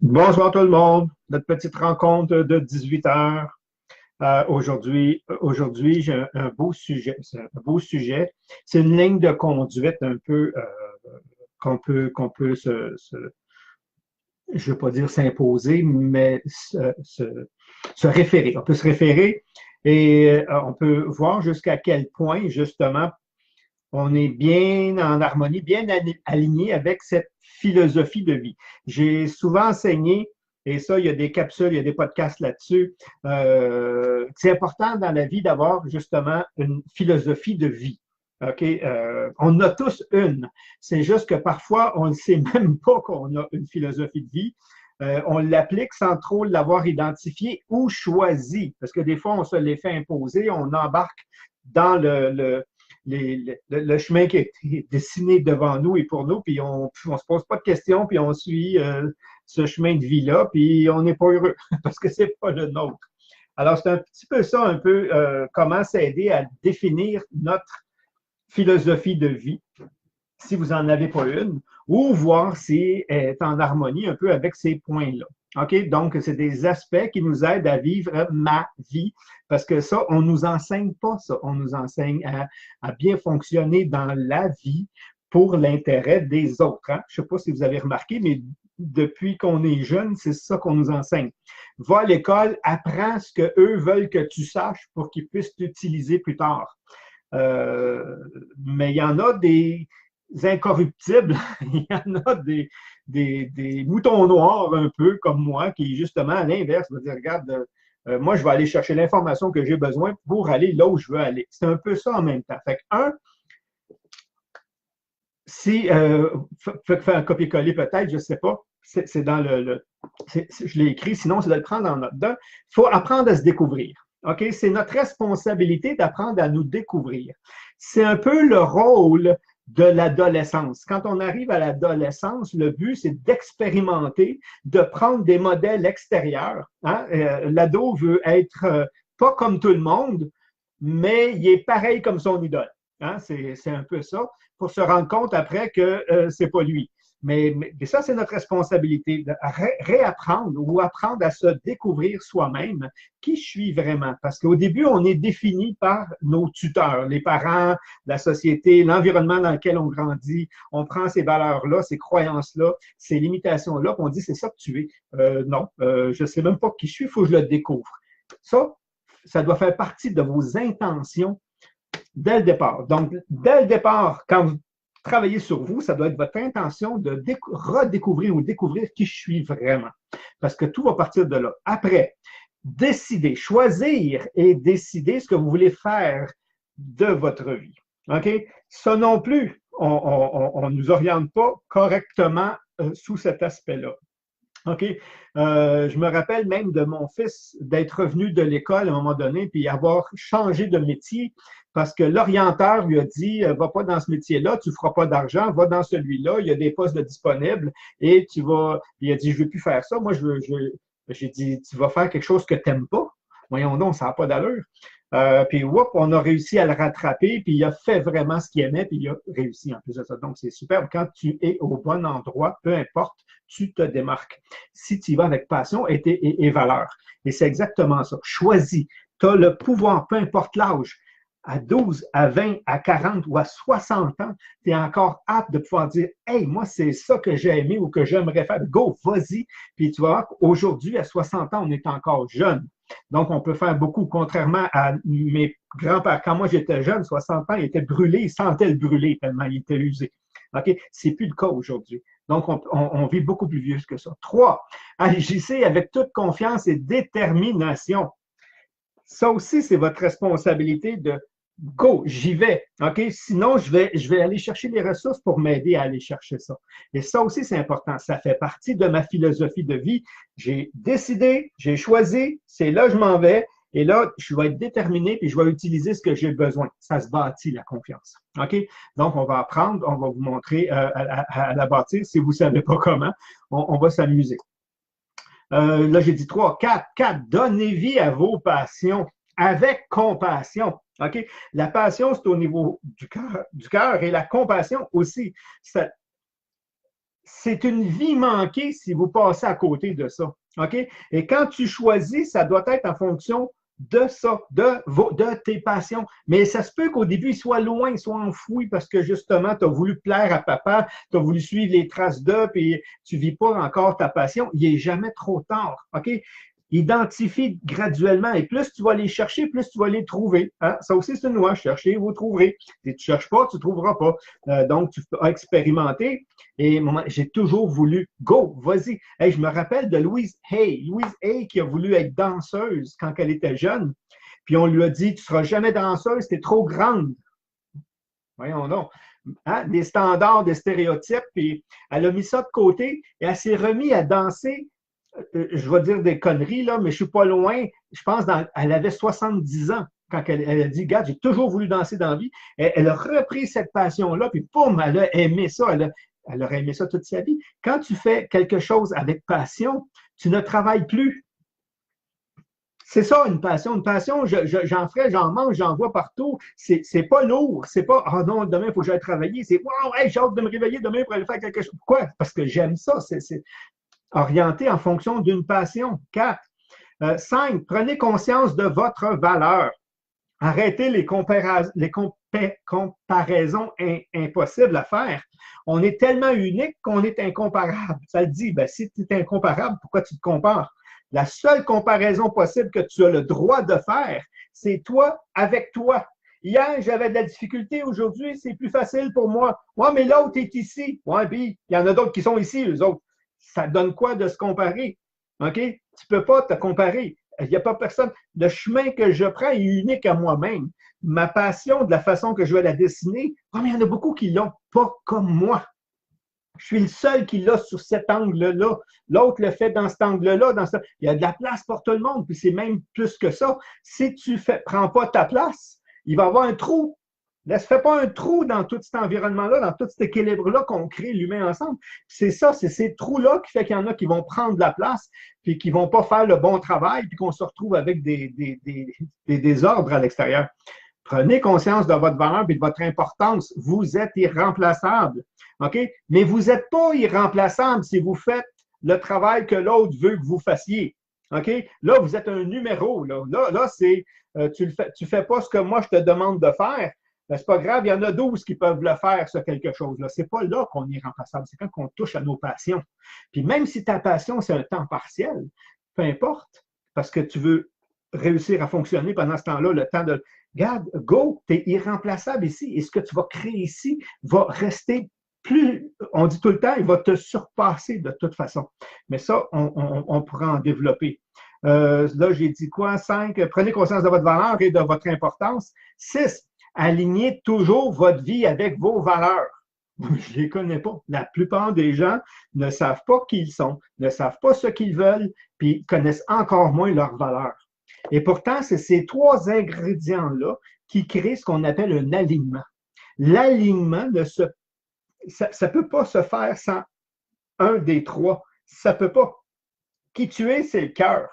Bonsoir tout le monde. Notre petite rencontre de 18 heures. Aujourd'hui, j'ai un beau sujet. C'est un beau sujet. C'est une ligne de conduite un peu qu'on peut je ne veux pas dire s'imposer, mais se référer. On peut se référer et on peut voir jusqu'à quel point, justement, on est bien en harmonie, bien aligné avec cette philosophie de vie. J'ai souvent enseigné, et ça, il y a des capsules, il y a des podcasts là-dessus, c'est important dans la vie d'avoir justement une philosophie de vie. OK? On a tous une. C'est juste que parfois, on ne sait même pas qu'on a une philosophie de vie. On l'applique sans trop l'avoir identifié ou choisi, parce que des fois, on se les fait imposer, on embarque dans le chemin qui est dessiné devant nous et pour nous, puis on ne se pose pas de questions, puis on suit ce chemin de vie-là, puis on n'est pas heureux parce que c'est pas le nôtre. Alors, c'est un petit peu ça, un peu comment s'aider à définir notre philosophie de vie, si vous n'en avez pas une, ou voir si elle est en harmonie un peu avec ces points-là. OK? Donc, c'est des aspects qui nous aident à vivre ma vie, parce que ça, on ne nous enseigne pas ça. On nous enseigne à bien fonctionner dans la vie pour l'intérêt des autres. Hein? Je ne sais pas si vous avez remarqué, mais depuis qu'on est jeune, c'est ça qu'on nous enseigne. Va à l'école, apprends ce qu'eux veulent que tu saches pour qu'ils puissent t'utiliser plus tard. Mais il y en a des incorruptibles, il y en a des moutons noirs un peu comme moi, qui justement à l'inverse va dire, regarde, moi je vais aller chercher l'information que j'ai besoin pour aller là où je veux aller. C'est un peu ça en même temps. Fait que, si, faire un copier-coller peut-être, je ne sais pas, c'est dans je l'ai écrit, sinon c'est de le prendre en note. Il faut apprendre à se découvrir. OK? C'est notre responsabilité d'apprendre à nous découvrir. C'est un peu le rôle de l'adolescence. Quand on arrive à l'adolescence, le but, c'est d'expérimenter, de prendre des modèles extérieurs. Hein? L'ado veut être pas comme tout le monde, mais il est pareil comme son idole. Hein? C'est un peu ça, pour se rendre compte après que c'est pas lui. Mais ça, c'est notre responsabilité, de réapprendre ou apprendre à se découvrir soi-même qui je suis vraiment. Parce qu'au début, on est défini par nos tuteurs, les parents, la société, l'environnement dans lequel on grandit. On prend ces valeurs-là, ces croyances-là, ces limitations-là, puis on dit c'est ça que tu es. Non, je ne sais même pas qui je suis, il faut que je le découvre. Ça doit faire partie de vos intentions dès le départ. Donc, dès le départ, quand vous travaillez sur vous, ça doit être votre intention de redécouvrir ou découvrir qui je suis vraiment. Parce que tout va partir de là. Après, décider, choisir et décider ce que vous voulez faire de votre vie. OK? Ça non plus, on ne nous oriente pas correctement sous cet aspect-là. OK? Je me rappelle même de mon fils d'être revenu de l'école à un moment donné puis avoir changé de métier parce que l'orienteur lui a dit va pas dans ce métier-là, tu ne feras pas d'argent, va dans celui-là, il y a des postes de disponibles et tu vas. Il a dit je ne veux plus faire ça. Moi, j'ai dit tu vas faire quelque chose que tu n'aimes pas. Voyons donc, ça n'a pas d'allure. Puis, whoop, on a réussi à le rattraper, puis il a fait vraiment ce qu'il aimait, puis il a réussi en plus de ça. Donc, c'est superbe. Quand tu es au bon endroit, peu importe, tu te démarques. Si tu y vas avec passion et valeur. Et c'est exactement ça. Choisis. Tu as le pouvoir, peu importe l'âge. À 12, à 20, à 40 ou à 60 ans, tu es encore apte de pouvoir dire hey, moi, c'est ça que j'ai aimé ou que j'aimerais faire. Go, vas-y. Puis tu vas voir qu'aujourd'hui, à 60 ans, on est encore jeune. Donc, on peut faire beaucoup, contrairement à mes grands-pères. Quand moi, j'étais jeune, 60 ans, ils étaient brûlés, ils sentaient le brûler tellement ils étaient usés. OK? C'est plus le cas aujourd'hui. Donc, on vit beaucoup plus vieux que ça. 3, agissez avec toute confiance et détermination. Ça aussi, c'est votre responsabilité de go, j'y vais. OK? Sinon, je vais aller chercher les ressources pour m'aider à aller chercher ça. Et ça aussi, c'est important. Ça fait partie de ma philosophie de vie. J'ai décidé, j'ai choisi, c'est là que je m'en vais. Et là, je vais être déterminé puis je vais utiliser ce que j'ai besoin. Ça se bâtit, la confiance. OK? Donc, on va apprendre, on va vous montrer à la bâtir. Si vous ne savez pas comment, on va s'amuser. Là, j'ai dit 3, 4, 4. Donnez vie à vos passions avec compassion. OK? La passion, c'est au niveau du cœur et la compassion aussi. c'est une vie manquée si vous passez à côté de ça. OK? Et quand tu choisis, ça doit être en fonction de ça, de tes passions. Mais ça se peut qu'au début, il soit loin, il soit enfoui parce que justement, tu as voulu plaire à papa, tu as voulu suivre les traces d'eux, puis tu ne vis pas encore ta passion. Il n'est jamais trop tard. OK? Identifie graduellement et plus tu vas les chercher, plus tu vas les trouver. Hein? Ça aussi, c'est une loi. Cherchez, vous trouverez. Si tu ne cherches pas, tu ne trouveras pas. Donc, tu as expérimenté. Et j'ai toujours voulu, go, vas-y. Hey, je me rappelle de Louise Hay. Louise Hay qui a voulu être danseuse quand elle était jeune. Puis on lui a dit, tu ne seras jamais danseuse, tu es trop grande. Voyons donc. Hein? Des standards, des stéréotypes. Puis elle a mis ça de côté et elle s'est remise à danser. Je vais dire des conneries, là, mais je ne suis pas loin. Je pense qu'elle avait 70 ans quand elle a dit, regarde, j'ai toujours voulu danser dans la vie. Elle a repris cette passion-là, puis boum, elle a aimé ça. Elle aurait aimé ça toute sa vie. Quand tu fais quelque chose avec passion, tu ne travailles plus. C'est ça, une passion. Une passion, j'en ferai, j'en mange, j'en vois partout. C'est pas lourd. C'est pas, ah non, demain, il faut que j'aille travailler. C'est, wow, hey, j'ai hâte de me réveiller demain pour aller faire quelque chose. Pourquoi? Parce que j'aime ça. C'est orienté en fonction d'une passion. 4. 5. Prenez conscience de votre valeur. Arrêtez les comparaisons impossibles à faire. On est tellement unique qu'on est incomparable. Ça le dit, ben, si tu es incomparable, pourquoi tu te compares? La seule comparaison possible que tu as le droit de faire, c'est toi avec toi. Hier, j'avais de la difficulté. Aujourd'hui, c'est plus facile pour moi. Ouais, mais l'autre est ici. Ouais, puis il y en a d'autres qui sont ici, eux autres. Ça donne quoi de se comparer? OK? Tu ne peux pas te comparer. Il n'y a pas personne. Le chemin que je prends est unique à moi-même. Ma passion, de la façon que je vais la dessiner, oh, mais il y en a beaucoup qui ne l'ont pas comme moi. Je suis le seul qui l'a sur cet angle-là. L'autre le fait dans cet angle-là. Il y a de la place pour tout le monde, puis c'est même plus que ça. Si tu ne prends pas ta place, il va y avoir un trou. Ne se fait pas un trou dans tout cet environnement-là, dans tout cet équilibre-là qu'on crée l'humain ensemble. C'est ça, c'est ces trous-là qui fait qu'il y en a qui vont prendre de la place, puis qui ne vont pas faire le bon travail, puis qu'on se retrouve avec des désordres à l'extérieur. Prenez conscience de votre valeur et de votre importance. Vous êtes irremplaçable. OK? Mais vous n'êtes pas irremplaçable si vous faites le travail que l'autre veut que vous fassiez. OK? Là, vous êtes un numéro. Là c'est tu ne fais pas ce que moi je te demande de faire. Ben, c'est pas grave, il y en a 12 qui peuvent le faire, ce quelque chose-là. C'est pas là qu'on est irremplaçable, c'est quand on touche à nos passions. Puis même si ta passion, c'est un temps partiel, peu importe, parce que tu veux réussir à fonctionner pendant ce temps-là, le temps de regarde, go, tu es irremplaçable ici. Et ce que tu vas créer ici va rester plus, on dit tout le temps, il va te surpasser de toute façon. Mais ça, on pourra en développer. Là, j'ai dit quoi? 5, prenez conscience de votre valeur et de votre importance. 6, alignez toujours votre vie avec vos valeurs. Je ne les connais pas. La plupart des gens ne savent pas qui ils sont, ne savent pas ce qu'ils veulent, puis connaissent encore moins leurs valeurs. Et pourtant, c'est ces 3 ingrédients-là qui créent ce qu'on appelle un alignement. L'alignement, ça ne peut pas se faire sans un des 3. Ça ne peut pas. Qui tu es, c'est le cœur.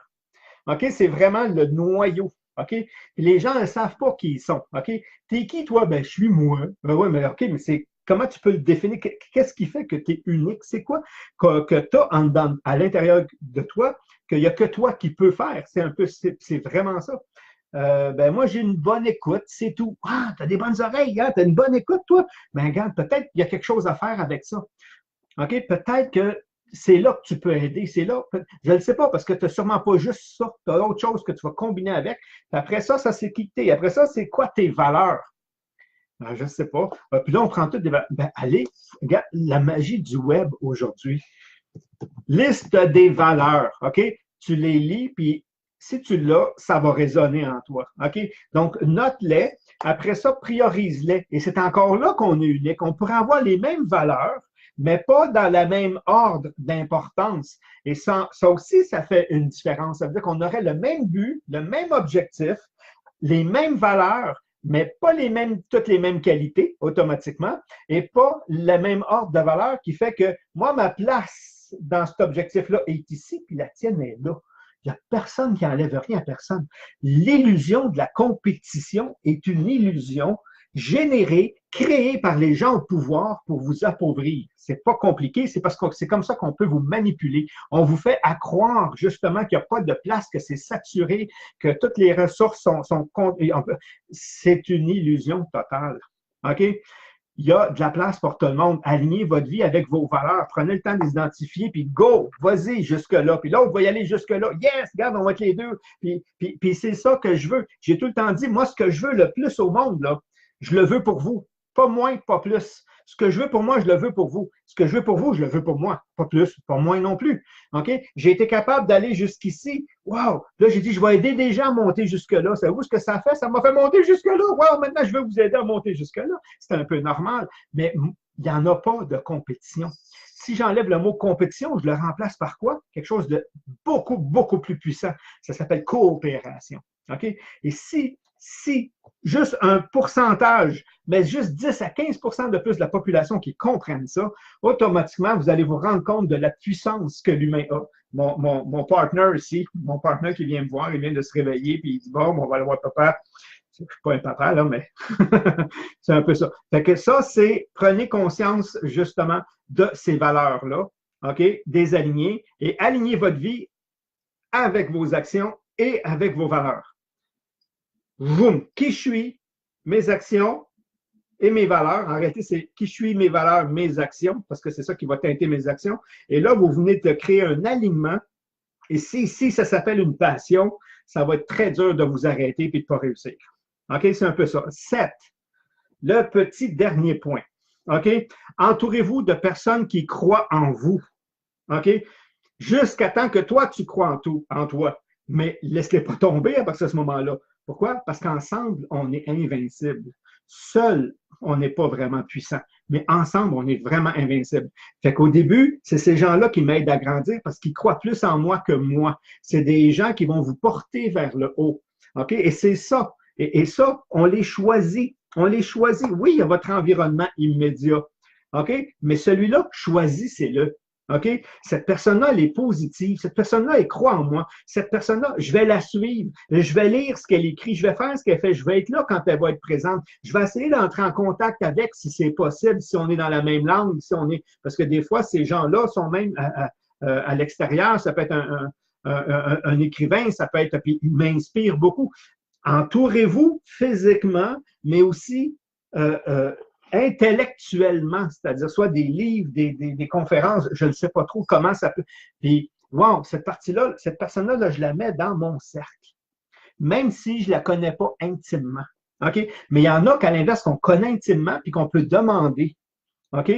OK? C'est vraiment le noyau. OK? Puis les gens ne savent pas qui ils sont. OK? T'es qui, toi? Ben, je suis moi. Ben oui, mais OK, mais c'est comment tu peux le définir? Qu'est-ce qui fait que tu es unique? C'est quoi que tu as à l'intérieur de toi qu'il n'y a que toi qui peux faire? C'est vraiment ça. Ben moi, j'ai une bonne écoute, c'est tout. Ah, tu as des bonnes oreilles, hein? Tu as une bonne écoute, toi? Ben regarde, peut-être qu'il y a quelque chose à faire avec ça. OK? Peut-être que c'est là que tu peux aider. C'est là. Je ne le sais pas parce que tu n'as sûrement pas juste ça. Tu as autre chose que tu vas combiner avec. Puis après ça c'est qui t'es. Après ça, c'est quoi tes valeurs? Ben, je ne sais pas. Puis là, on prend toutes des valeurs. Ben, allez, regarde la magie du web aujourd'hui. Liste des valeurs. OK? Tu les lis, puis si tu l'as, ça va résonner en toi. OK? Donc, note-les. Après ça, priorise-les. Et c'est encore là qu'on est unique. On pourrait avoir les mêmes valeurs, mais pas dans le même ordre d'importance. Et ça aussi, ça fait une différence. Ça veut dire qu'on aurait le même but, le même objectif, les mêmes valeurs, mais pas toutes les mêmes qualités automatiquement, et pas le même ordre de valeurs qui fait que moi, ma place dans cet objectif-là est ici, puis la tienne est là. Il n'y a personne qui enlève rien à personne. L'illusion de la compétition est une illusion générés, créés par les gens au pouvoir pour vous appauvrir. C'est pas compliqué, c'est parce que c'est comme ça qu'on peut vous manipuler. On vous fait à croire justement qu'il n'y a pas de place, que c'est saturé, que toutes les ressources sont c'est une illusion totale. OK? Il y a de la place pour tout le monde. Alignez votre vie avec vos valeurs. Prenez le temps de les identifier, puis go, vas-y jusque-là. Puis l'autre va y aller jusque-là. Yes, regarde, on va être les deux. Puis c'est ça que je veux. J'ai tout le temps dit, moi, ce que je veux le plus au monde, là, je le veux pour vous. Pas moins, pas plus. Ce que je veux pour moi, je le veux pour vous. Ce que je veux pour vous, je le veux pour moi. Pas plus, pas moins non plus. OK? J'ai été capable d'aller jusqu'ici. Wow! Là, j'ai dit, je vais aider des gens à monter jusque-là. Savez-vous ce que ça fait? Ça m'a fait monter jusque-là. Wow! Maintenant, je veux vous aider à monter jusque-là. C'est un peu normal. Mais il n'y en a pas de compétition. Si j'enlève le mot compétition, je le remplace par quoi? Quelque chose de beaucoup, beaucoup plus puissant. Ça s'appelle coopération. OK? Et si juste un pourcentage, mais juste 10 à 15 de plus de la population qui comprennent ça, automatiquement, vous allez vous rendre compte de la puissance que l'humain a. Mon partner ici, mon partner qui vient me voir, il vient de se réveiller, puis il dit, bon, on va aller voir papa. Je ne suis pas un papa, là, mais c'est un peu ça. Fait que ça, c'est prenez conscience, justement, de ces valeurs-là, OK? Désaligner et aligner votre vie avec vos actions et avec vos valeurs. Boum, qui je suis, mes actions et mes valeurs. En réalité, c'est qui je suis, mes valeurs, mes actions, parce que c'est ça qui va teinter mes actions. Et là, vous venez de créer un alignement. Et si ça s'appelle une passion, ça va être très dur de vous arrêter et de ne pas réussir. OK? C'est un peu ça. 7. Le petit dernier point. OK? Entourez-vous de personnes qui croient en vous. OK? Jusqu'à temps que toi, tu crois en toi. Mais laisse-les pas tomber à partir de ce moment-là. Pourquoi? Parce qu'ensemble, on est invincible. Seul, on n'est pas vraiment puissant. Mais ensemble, on est vraiment invincible. Fait qu'au début, c'est ces gens-là qui m'aident à grandir parce qu'ils croient plus en moi que moi. C'est des gens qui vont vous porter vers le haut. OK? Et c'est ça. Et ça, on les choisit. On les choisit. Oui, il y a votre environnement immédiat. OK? Mais celui-là, choisissez-le. OK? Cette personne-là, elle est positive. Cette personne-là, elle croit en moi. Cette personne-là, je vais la suivre. Je vais lire ce qu'elle écrit. Je vais faire ce qu'elle fait. Je vais être là quand elle va être présente. Je vais essayer d'entrer en contact avec si c'est possible, si on est dans la même langue, si on est. Parce que des fois, ces gens-là sont même à l'extérieur. Ça peut être un écrivain, ça peut être. Puis il m'inspire beaucoup. Entourez-vous physiquement, mais aussi intellectuellement, c'est-à-dire soit des livres, des conférences, je ne sais pas trop comment ça peut. Puis, wow, cette partie-là, cette personne-là, là, je la mets dans mon cercle, même si je ne la connais pas intimement. OK? Mais il y en a qu'à l'inverse, qu'on connaît intimement puis qu'on peut demander. OK?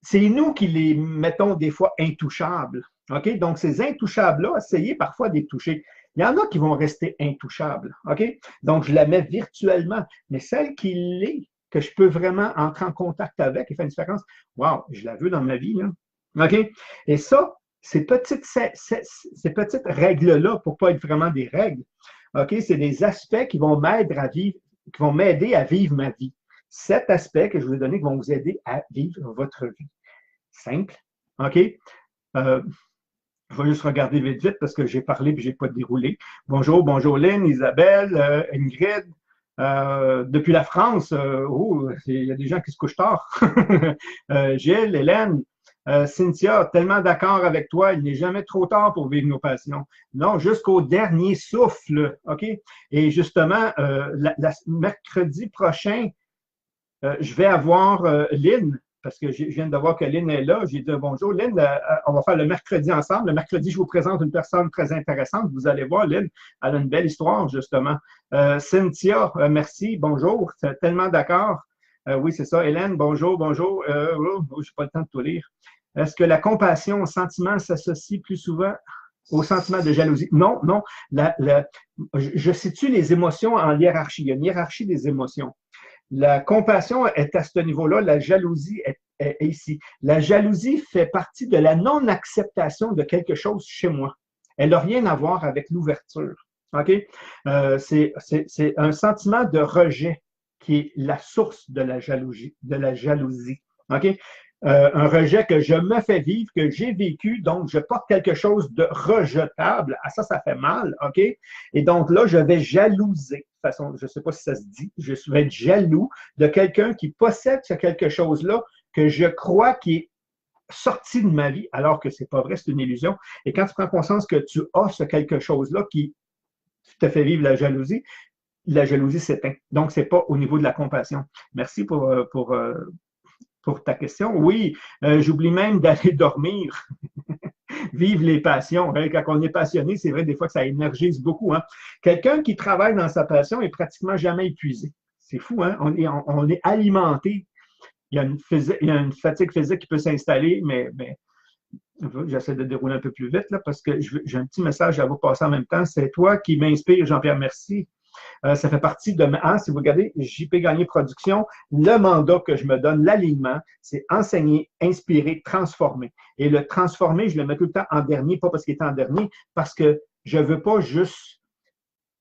C'est nous qui les mettons des fois intouchables. OK? Donc, ces intouchables-là, essayez parfois de les toucher. Il y en a qui vont rester intouchables. OK? Donc, je la mets virtuellement. Mais celle qui l'est, que je peux vraiment entrer en contact avec et faire une différence, wow, je la veux dans ma vie. Là. OK? Et ça, ces petites règles-là, pour ne pas être vraiment des règles, OK? C'est des aspects qui vont m'aider à vivre, qui vont m'aider à vivre ma vie. 7 aspects que je vous ai donnés qui vont vous aider à vivre votre vie. Simple. OK? Je vais juste regarder vite, vite parce que j'ai parlé et je n'ai pas déroulé. Bonjour Lynn, Isabelle, Ingrid. Depuis la France, il y a des gens qui se couchent tard. Gilles, Hélène, Cynthia, tellement d'accord avec toi, il n'est jamais trop tard pour vivre nos passions. Non, jusqu'au dernier souffle, OK? Et justement, mercredi prochain, je vais avoir Lynn, parce que je viens de voir que Lynn est là. J'ai dit bonjour, Lynn, on va faire le mercredi ensemble. Le mercredi, je vous présente une personne très intéressante. Vous allez voir, Lynn, elle a une belle histoire, justement. Cynthia, merci, bonjour, tellement d'accord. Oui, c'est ça. Hélène, bonjour. je n'ai pas le temps de tout lire. Est-ce que la compassion au sentiment s'associe plus souvent au sentiment de jalousie? Non. Je situe les émotions en hiérarchie. Il y a une hiérarchie des émotions. La compassion est à ce niveau-là, la jalousie est ici. La jalousie fait partie de la non-acceptation de quelque chose chez moi. Elle n'a rien à voir avec l'ouverture. OK? C'est un sentiment de rejet qui est la source de la jalousie. OK? un rejet que je me fais vivre, que j'ai vécu, donc je porte quelque chose de rejetable. Ah, ça fait mal, OK? Et donc là, je vais jalouser. De toute façon, je ne sais pas si ça se dit, je vais être jaloux de quelqu'un qui possède ce quelque chose-là que je crois qui est sorti de ma vie, alors que c'est pas vrai, c'est une illusion. Et quand tu prends conscience que tu as ce quelque chose-là qui te fait vivre la jalousie s'éteint. Donc, c'est pas au niveau de la compassion. Merci pour ta question. Oui, j'oublie même d'aller dormir, vivre les passions. Hein. Quand on est passionné, c'est vrai des fois que ça énergise beaucoup. Hein. Quelqu'un qui travaille dans sa passion est pratiquement jamais épuisé. C'est fou, hein? On est alimenté. Il y a une fatigue physique qui peut s'installer, mais j'essaie de dérouler un peu plus vite là, parce que j'ai un petit message à vous passer en même temps. C'est toi qui m'inspire, Jean-Pierre, merci. Ça fait partie de si vous regardez JP Gagné Production, le mandat que je me donne, l'alignement, c'est enseigner, inspirer, transformer. Et le transformer, je le mets tout le temps en dernier, pas parce qu'il est en dernier, parce que je ne veux pas juste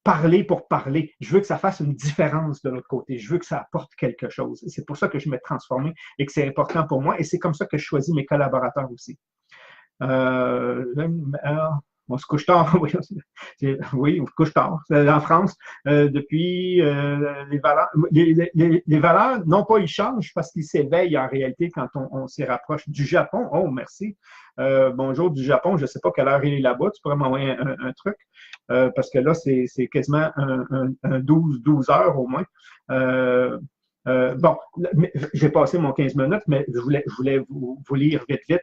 parler pour parler. Je veux que ça fasse une différence de l'autre côté. Je veux que ça apporte quelque chose. C'est pour ça que je mets transformer et que c'est important pour moi. Et c'est comme ça que je choisis mes collaborateurs aussi. On se couche tard, oui, on se couche tard. En France, depuis les valeurs, non pas ils changent parce qu'ils s'éveillent en réalité quand on s'y rapproche. Du Japon, oh merci. Bonjour du Japon, je ne sais pas quelle heure il est là-bas, tu pourrais m'envoyer un truc, parce que là, c'est quasiment un 12 heures au moins. Bon, j'ai passé mon 15 minutes, mais je voulais vous lire vite, vite.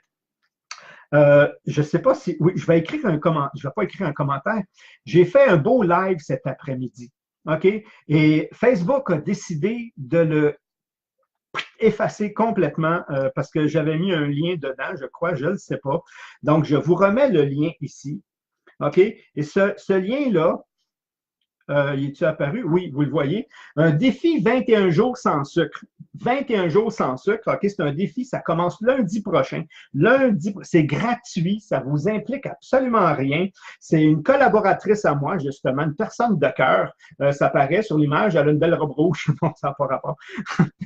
Je ne sais pas si. Oui, je vais écrire un commentaire. Je ne vais pas écrire un commentaire. J'ai fait un beau live cet après-midi. OK? Et Facebook a décidé de le effacer complètement parce que j'avais mis un lien dedans, je crois, je ne le sais pas. Donc, je vous remets le lien ici. OK? Et ce lien-là, il est-tu apparu? Oui, vous le voyez. Un défi 21 jours sans sucre. 21 jours sans sucre, OK, c'est un défi, ça commence lundi prochain. Lundi, c'est gratuit, ça vous implique absolument rien. C'est une collaboratrice à moi, justement, une personne de cœur. Ça paraît sur l'image, elle a une belle robe rouge, bon, ça n'a pas rapport.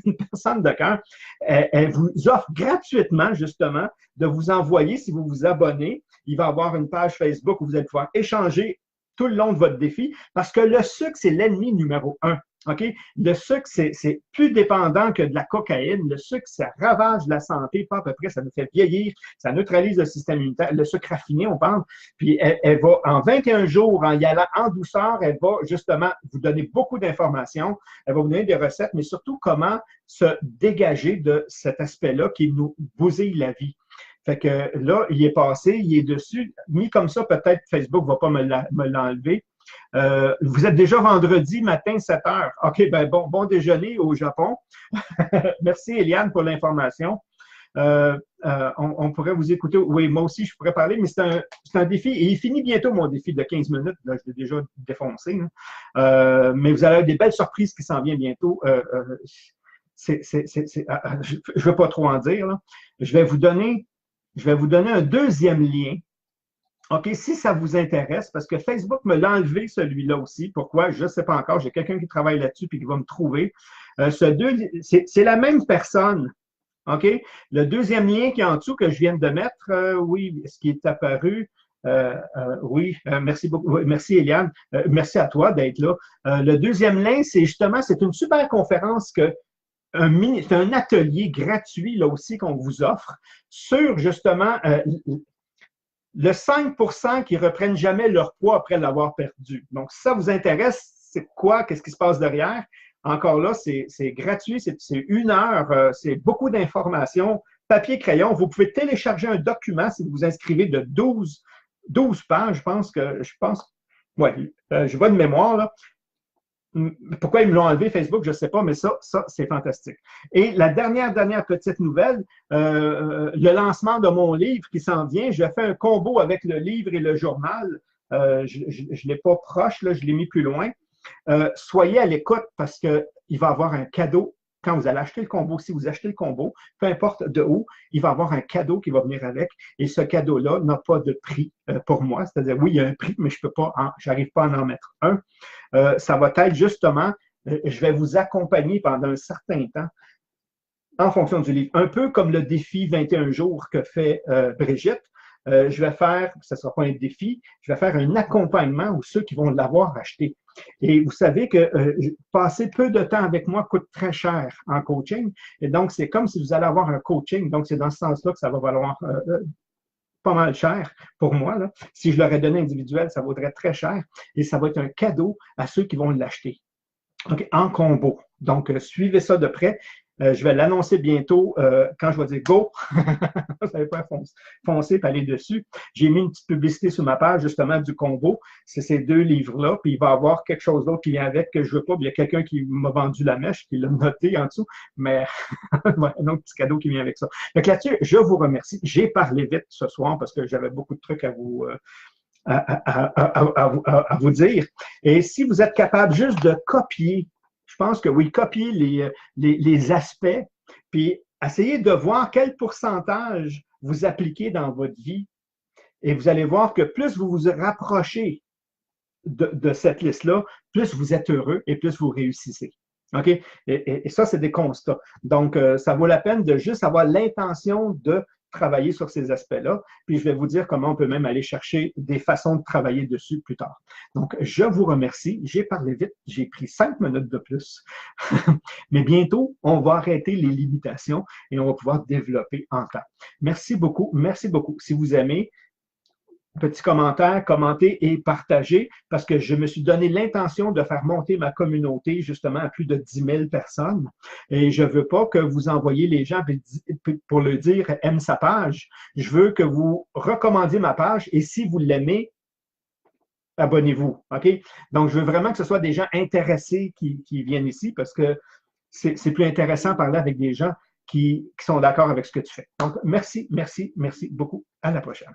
Une personne de cœur. Elle vous offre gratuitement, justement, de vous envoyer, si vous vous abonnez, il va y avoir une page Facebook où vous allez pouvoir échanger tout le long de votre défi, parce que le sucre, c'est l'ennemi numéro 1. OK? Le sucre, c'est plus dépendant que de la cocaïne. Le sucre, ça ravage la santé, pas à peu près, ça nous fait vieillir, ça neutralise le système immunitaire. Le sucre raffiné, on parle. Puis elle va, en 21 jours, en y allant en douceur, elle va justement vous donner beaucoup d'informations. Elle va vous donner des recettes, mais surtout comment se dégager de cet aspect-là qui nous bousille la vie. Fait que là, il est passé, il est dessus. Mis comme ça, peut-être Facebook ne va pas me l'enlever. Vous êtes déjà vendredi matin, 7 heures. OK, ben bon déjeuner au Japon. Merci, Eliane, pour l'information. On pourrait vous écouter. Oui, moi aussi, je pourrais parler, mais c'est un défi. Et il finit bientôt, mon défi de 15 minutes. Là, je l'ai déjà défoncé. Mais vous allez avoir des belles surprises qui s'en viennent bientôt. Je ne veux pas trop en dire. Là. Je vais vous donner un deuxième lien. OK, si ça vous intéresse, parce que Facebook me l'a enlevé celui-là aussi. Pourquoi? Je ne sais pas encore. J'ai quelqu'un qui travaille là-dessus et qui va me trouver. C'est la même personne. OK? Le deuxième lien qui est en dessous que je viens de mettre, oui, ce qui est apparu. Oui, merci beaucoup. Merci, Eliane. Merci à toi d'être là. Le deuxième lien, c'est une super conférence que c'est un atelier gratuit là aussi qu'on vous offre sur justement le 5% qui ne reprennent jamais leur poids après l'avoir perdu. Donc, si ça vous intéresse, c'est quoi? Qu'est-ce qui se passe derrière? Encore là, c'est gratuit, c'est 1 heure, c'est beaucoup d'informations, papier, crayon. Vous pouvez télécharger un document si vous vous inscrivez de 12 pages, je pense, ouais, je vois de mémoire, là. Pourquoi ils me l'ont enlevé, Facebook, je ne sais pas, mais ça c'est fantastique. Et la dernière petite nouvelle, le lancement de mon livre qui s'en vient, je fais un combo avec le livre et le journal. Je ne l'ai pas proche, là, je l'ai mis plus loin. Soyez à l'écoute parce qu'il va y avoir un cadeau. Quand vous allez acheter le combo, si vous achetez le combo, peu importe de où, il va y avoir un cadeau qui va venir avec. Et ce cadeau-là n'a pas de prix pour moi. C'est-à-dire, oui, il y a un prix, mais je n'arrive pas à en mettre un. Ça va être justement, je vais vous accompagner pendant un certain temps. en fonction du livre. Un peu comme le défi 21 jours que fait Brigitte. Je vais faire, ce ne sera pas un défi, je vais faire un accompagnement où ceux qui vont l'avoir acheté. Et vous savez que passer peu de temps avec moi coûte très cher en coaching. Et donc, c'est comme si vous allez avoir un coaching. Donc, c'est dans ce sens-là que ça va valoir pas mal cher pour moi. Là. Si je l'aurais donné individuel, ça vaudrait très cher. Et ça va être un cadeau à ceux qui vont l'acheter. Okay, en combo. Donc, suivez ça de près. Je vais l'annoncer bientôt quand je vais dire go. Vous savez pas foncer et aller dessus. J'ai mis une petite publicité sur ma page justement du combo. C'est ces deux livres-là. Puis il va y avoir quelque chose d'autre qui vient avec que je veux pas. Puis il y a quelqu'un qui m'a vendu la mèche, qui l'a noté en dessous. Mais un autre petit cadeau qui vient avec ça. Donc là-dessus, je vous remercie. J'ai parlé vite ce soir parce que j'avais beaucoup de trucs à vous. À vous dire. Et si vous êtes capable juste de copier, je pense que oui, copier les aspects, puis essayez de voir quel pourcentage vous appliquez dans votre vie. Et vous allez voir que plus vous vous rapprochez de cette liste-là, plus vous êtes heureux et plus vous réussissez. OK? Et ça, c'est des constats. Donc, ça vaut la peine de juste avoir l'intention de travailler sur ces aspects-là. Puis, je vais vous dire comment on peut même aller chercher des façons de travailler dessus plus tard. Donc, je vous remercie. J'ai parlé vite. J'ai pris 5 minutes de plus. Mais bientôt, on va arrêter les limitations et on va pouvoir développer en temps. Merci beaucoup. Merci beaucoup. Si vous aimez, petit commentaire, commenter et partager parce que je me suis donné l'intention de faire monter ma communauté justement à plus de 10 000 personnes et je veux pas que vous envoyiez les gens pour leur dire « aime sa page ». Je veux que vous recommandiez ma page et si vous l'aimez, abonnez-vous. OK? Donc, je veux vraiment que ce soit des gens intéressés qui viennent ici parce que c'est plus intéressant de parler avec des gens qui sont d'accord avec ce que tu fais. Donc, merci, merci, merci beaucoup. À la prochaine.